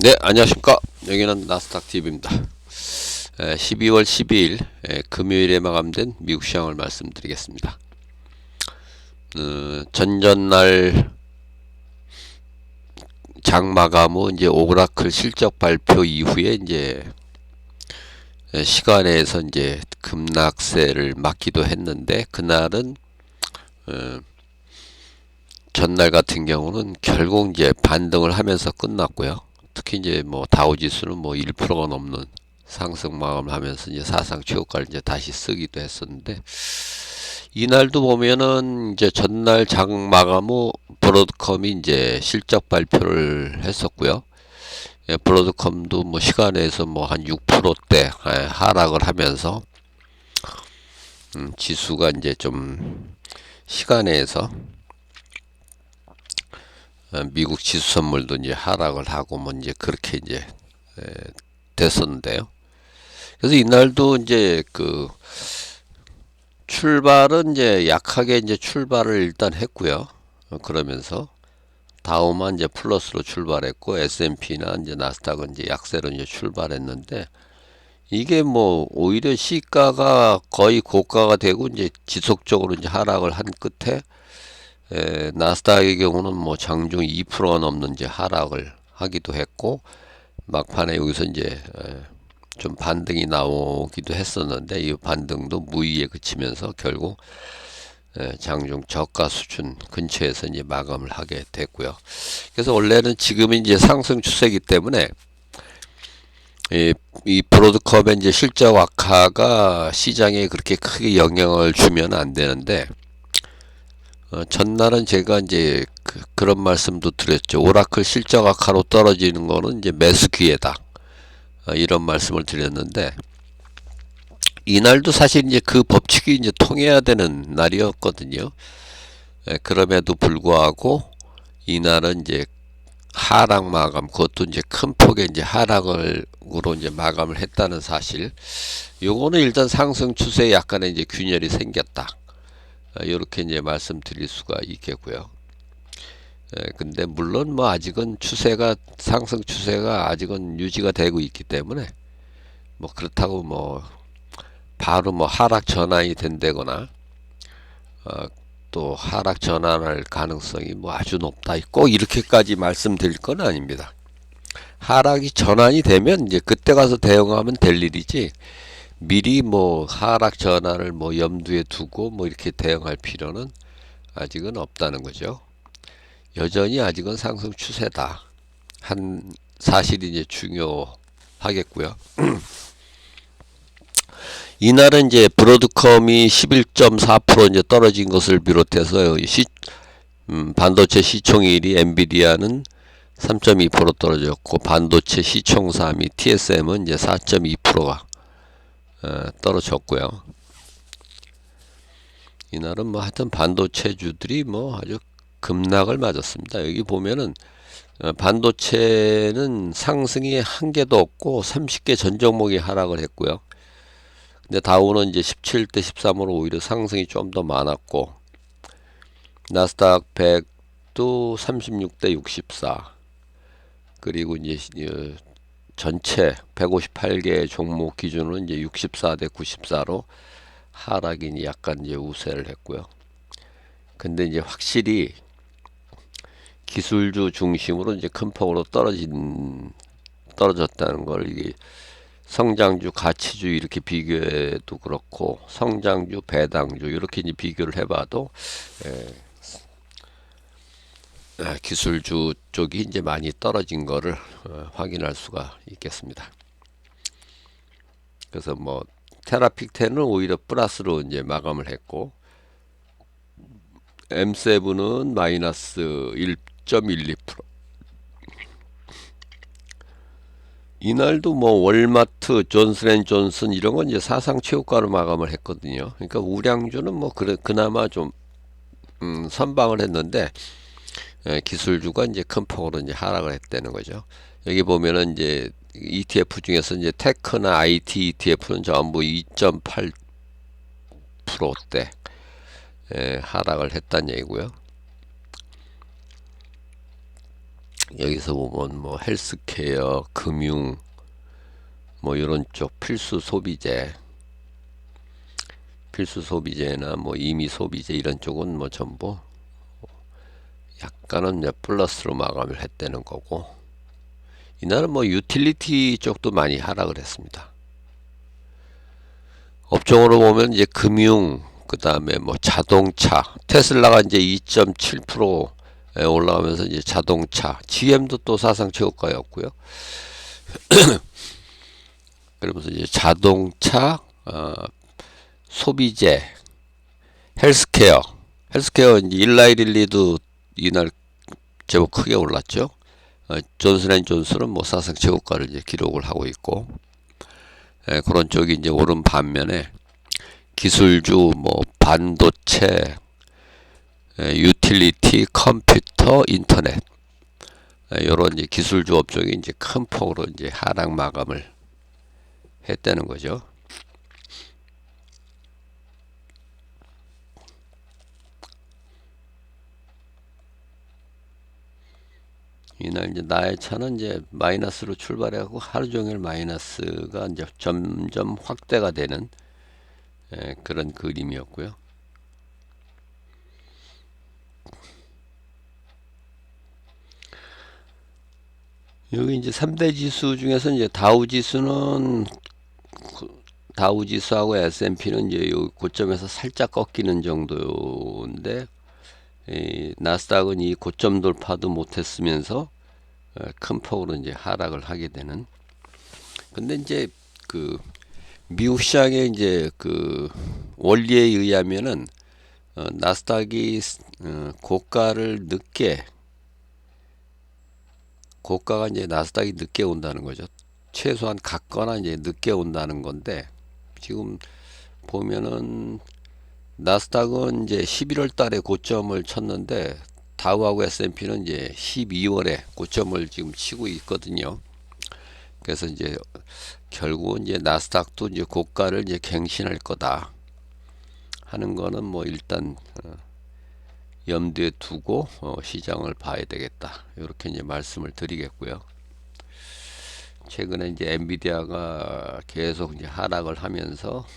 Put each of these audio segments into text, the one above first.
네, 안녕하십니까. 여기는 나스닥 TV입니다. 12월 12일 금요일에 마감된 미국 시장을 말씀드리겠습니다. 전전날 장 마감 후 이제 오라클 실적 발표 이후에 이제 시간에서 이제 급락세를 맞기도 했는데, 그날은 전날 같은 경우는 결국 이제 반등을 하면서 끝났고요. 특히 이제 뭐 다우지수는 뭐 1%가 넘는 상승 마감을 하면서 이제 사상 최고가를 이제 다시 쓰기도 했었는데, 이날도 보면은 이제 전날 장 마감 후 브로드컴이 이제 실적 발표를 했었고요. 브로드컴도 뭐 시간에서 뭐 한 6%대 하락을 하면서 지수가 이제 좀 시간에서 미국 지수 선물도 이제 하락을 하고 뭐 이제 그렇게 이제 됐었는데요. 그래서 이날도 이제 그 출발은 이제 약하게 이제 출발을 일단 했고요. 그러면서 다우만 이제 플러스로 출발했고, S&P나 이제 나스닥은 이제 약세로 이제 출발했는데, 이게 뭐 오히려 시가가 거의 고가가 되고 이제 지속적으로 이제 하락을 한 끝에 나스닥의 경우는 뭐 장중 2%가 넘는 이제 하락을 하기도 했고, 막판에 여기서 이제 좀 반등이 나오기도 했었는데, 이 반등도 무의에 그치면서 결국 장중 저가 수준 근처에서 이제 마감을 하게 됐고요. 그래서 원래는 지금은 이제 상승 추세이기 때문에 이 브로드컵의 이제 실적 악화가 시장에 그렇게 크게 영향을 주면 안 되는데, 전날은 제가 이제 그런 말씀도 드렸죠. 오라클 실적 악화로 떨어지는 거는 이제 매수 기회다. 이런 말씀을 드렸는데, 이날도 사실 이제 그 법칙이 이제 통해야 되는 날이었거든요. 그럼에도 불구하고 이날은 이제 하락 마감, 그것도 이제 큰 폭의 이제 하락으로 이제 마감을 했다는 사실. 요거는 일단 상승 추세에 약간의 이제 균열이 생겼다. 이렇게 이제 말씀드릴 수가 있겠고요. 근데 물론 뭐 아직은 추세가, 상승 추세가 아직은 유지가 되고 있기 때문에 뭐 그렇다고 뭐 바로 뭐 하락 전환이 된다거나 또 하락 전환할 가능성이 뭐 아주 높다, 꼭 이렇게까지 말씀드릴 건 아닙니다. 하락이 전환이 되면 이제 그때 가서 대응하면 될 일이지, 미리 뭐 하락 전환을 뭐 염두에 두고 뭐 이렇게 대응할 필요는 아직은 없다는 거죠. 여전히 아직은 상승 추세다 한 사실이 이제 중요하겠고요. 이날은 이제 브로드컴이 11.4% 이제 떨어진 것을 비롯해서 반도체 시총일이 엔비디아는 3.2% 떨어졌고, 반도체 시총 3위 TSM은 이제 4.2%가 떨어졌고요. 이날은 뭐 하여튼 반도체주들이 뭐 아주 급락을 맞았습니다. 여기 보면은 반도체는 상승이 한 개도 없고 30개 전 종목이 하락을 했고요. 근데 다우는 이제 17대 13으로 오히려 상승이 좀 더 많았고, 나스닥 100도 36대 64, 그리고 이제 전체 158개 종목 기준으로 이제 64대 94로 하락이 약간 이제 우세를 했고요. 근데 이제 확실히 기술주 중심으로 이제 큰 폭으로 떨어졌다는 걸, 이게 성장주, 가치주 이렇게 비교해도 그렇고, 성장주, 배당주 이렇게 이제 비교를 해봐도 기술주 쪽이 이제 많이 떨어진 거를 확인할 수가 있겠습니다. 그래서 뭐 테라픽10은 오히려 플러스로 이제 마감을 했고, M7은 마이너스 1.12%. 이날도 뭐 월마트, 존슨앤존슨 이런 건 이제 사상 최고가로 마감을 했거든요. 그러니까 우량주는 뭐 그나마 좀 선방을 했는데, 기술주가 이제 큰 폭으로 이제 하락을 했다는 거죠. 여기 보면은 이제 ETF 중에서 이제 테크나 IT ETF는 전부 2.8%대 하락을 했다는 얘기고요. 여기서 보면 뭐 헬스케어, 금융, 뭐 이런 쪽 필수 소비재나 뭐 임의 소비재 이런 쪽은 뭐 전부 약간은 이제 플러스로 마감을 했다는 거고, 이날은 뭐 유틸리티 쪽도 많이 하락을 했습니다. 업종으로 보면 이제 금융, 그 다음에 뭐 자동차, 테슬라가 이제 2.7% 올라가면서 이제 자동차, GM도 또 사상 최고가였고요. 그러면서 이제 자동차, 소비재, 헬스케어, 이제 일라이릴리도 이날 제법 크게 올랐죠. 존슨앤존슨은 뭐 사상 최고가를 이제 기록을 하고 있고, 그런 쪽이 이제 오른 반면에 기술주, 뭐 반도체, 유틸리티, 컴퓨터, 인터넷, 이런 이제 기술주 업종이 이제 큰 폭으로 이제 하락 마감을 했다는 거죠. 이날 이제 나의 차는 이제 마이너스로 출발해갖고 하루 종일 마이너스가 이제 점점 확대가 되는 그런 그림이었고요. 여기 이제 3대 지수 중에서 이제 다우 지수하고 S&P는 이제 요 고점에서 살짝 꺾이는 정도인데, 나스닥은 이 고점 돌파도 못했으면서 큰 폭으로 이제 하락을 하게 되는. 근데 이제 그 미국 시장의 이제 그 원리에 의하면은 나스닥이 고가가 이제 나스닥이 늦게 온다는 거죠. 최소한 같거나 이제 늦게 온다는 건데, 지금 보면은 나스닥은 이제 11월 달에 고점을 쳤는데 다우하고 S&P는 이제 12월에 고점을 지금 치고 있거든요. 그래서 이제 결국은 이제 나스닥도 이제 고가를 이제 갱신할 거다 하는 거는 뭐 일단 염두에 두고 시장을 봐야 되겠다. 이렇게 이제 말씀을 드리겠고요. 최근에 이제 엔비디아가 계속 이제 하락을 하면서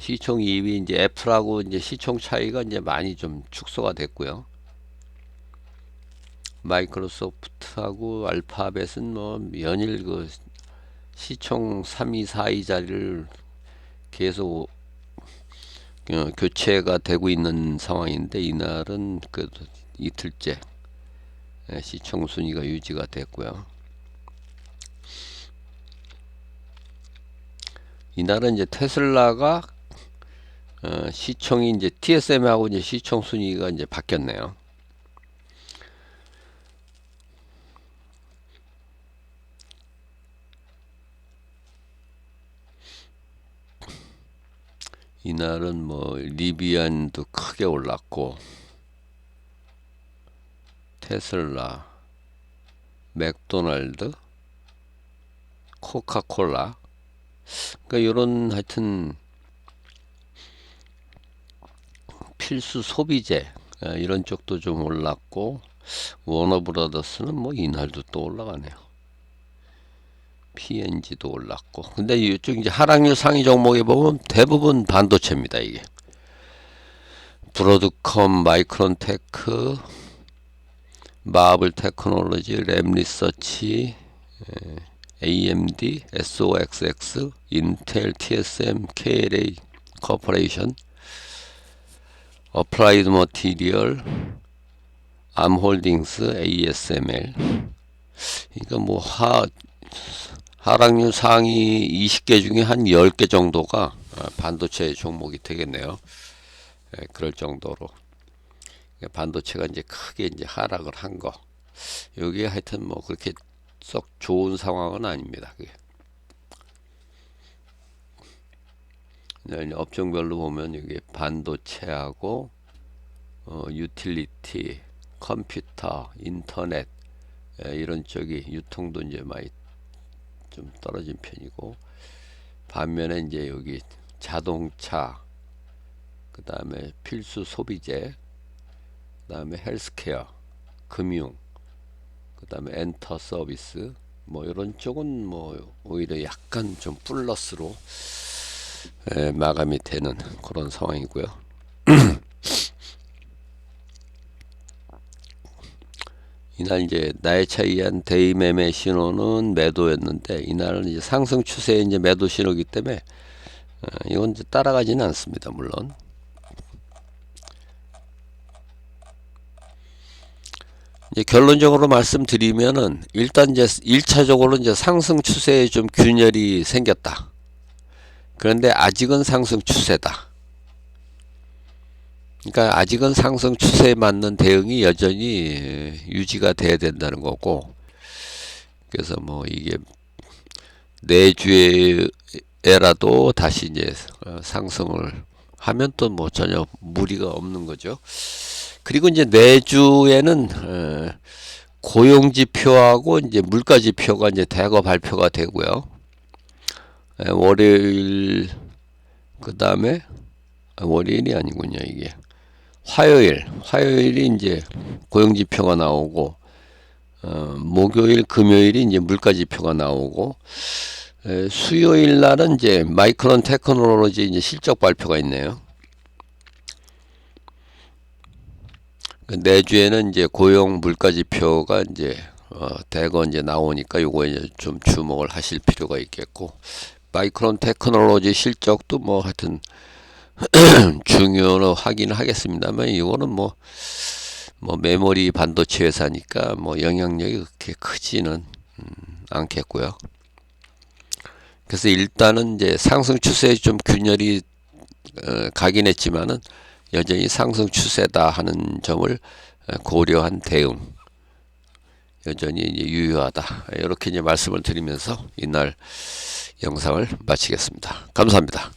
시총 2위 이제 애플하고 이제 시총 차이가 이제 많이 좀 축소가 됐고요. 마이크로소프트하고 알파벳은 뭐 연일 그 시총 3위, 4위 자리를 계속 교체가 되고 있는 상황인데, 이날은 그 이틀째 시총 순위가 유지가 됐고요. 이날은 이제 테슬라가 시총이 이제 TSM하고 이제 시총 순위가 이제 바뀌었네요. 이날은 뭐 리비안도 크게 올랐고, 테슬라, 맥도날드, 코카콜라, 그러니까 이런 하여튼 필수 소비재 이런 쪽도 좀 올랐고, 워너브라더스는 뭐 이날도 또 올라가네요. PNG도 올랐고. 근데 이쪽 이제 하락률 상위 종목에 보면 대부분 반도체입니다. 이게 브로드컴, 마이크론테크, 마블 테크놀로지, 램리서치, AMD, SOXX, 인텔, TSM, KLA 코퍼레이션, 어플라이드 머티리얼, 암홀딩스, ASML. 그러니까 뭐 하락률 상위 20개 중에 한 10개 정도가 반도체 종목이 되겠네요. 그럴 정도로 반도체가 이제 크게 이제 하락을 한 거. 여기에 하여튼 뭐 그렇게 썩 좋은 상황은 아닙니다. 그게. 업종별로 보면 여기 반도체하고 유틸리티, 컴퓨터, 인터넷 이런 쪽이 유통도 이제 많이 좀 떨어진 편이고, 반면에 이제 여기 자동차, 그 다음에 필수 소비재, 그 다음에 헬스케어, 금융, 그 다음에 엔터 서비스, 뭐 이런 쪽은 뭐 오히려 약간 좀 플러스로 마감이 되는 그런 상황이고요. 이날 이제 날짜에 의한 대의 매매 신호는 매도였는데, 이날은 이제 상승 추세의 이제 매도 신호이기 때문에 이건 이제 따라가지는 않습니다. 물론 이제 결론적으로 말씀드리면은, 일단 이제 1차적으로 이제 상승 추세에 좀 균열이 생겼다. 그런데 아직은 상승 추세다. 그러니까 아직은 상승 추세에 맞는 대응이 여전히 유지가 돼야 된다는 거고, 그래서 뭐 이게 내주에라도 다시 이제 상승을 하면 또 뭐 전혀 무리가 없는 거죠. 그리고 이제 내주에는 고용지표하고 이제 물가지표가 이제 대거 발표가 되고요. 월요일, 그 다음에 월요일이 아니군요. 이게 화요일이 이제 고용지표가 나오고, 목요일, 금요일이 이제 물가지표가 나오고, 수요일 날은 이제 마이크론 테크놀로지 이제 실적 발표가 있네요. 내주에는 이제 고용 물가지표가 이제 대거 이제 나오니까 요거 이제 좀 주목을 하실 필요가 있겠고, 마이크론 테크놀로지 실적도 뭐 하여튼 중요로 하긴 하겠습니다만, 이거는 뭐 메모리 반도체 회사니까 뭐 영향력이 그렇게 크지는 않겠고요. 그래서 일단은 이제 상승 추세에 좀 균열이 가긴 했지만은 여전히 상승 추세다 하는 점을 고려한 대응, 여전히 이제 유효하다. 이렇게 이제 말씀을 드리면서 이날 영상을 마치겠습니다. 감사합니다.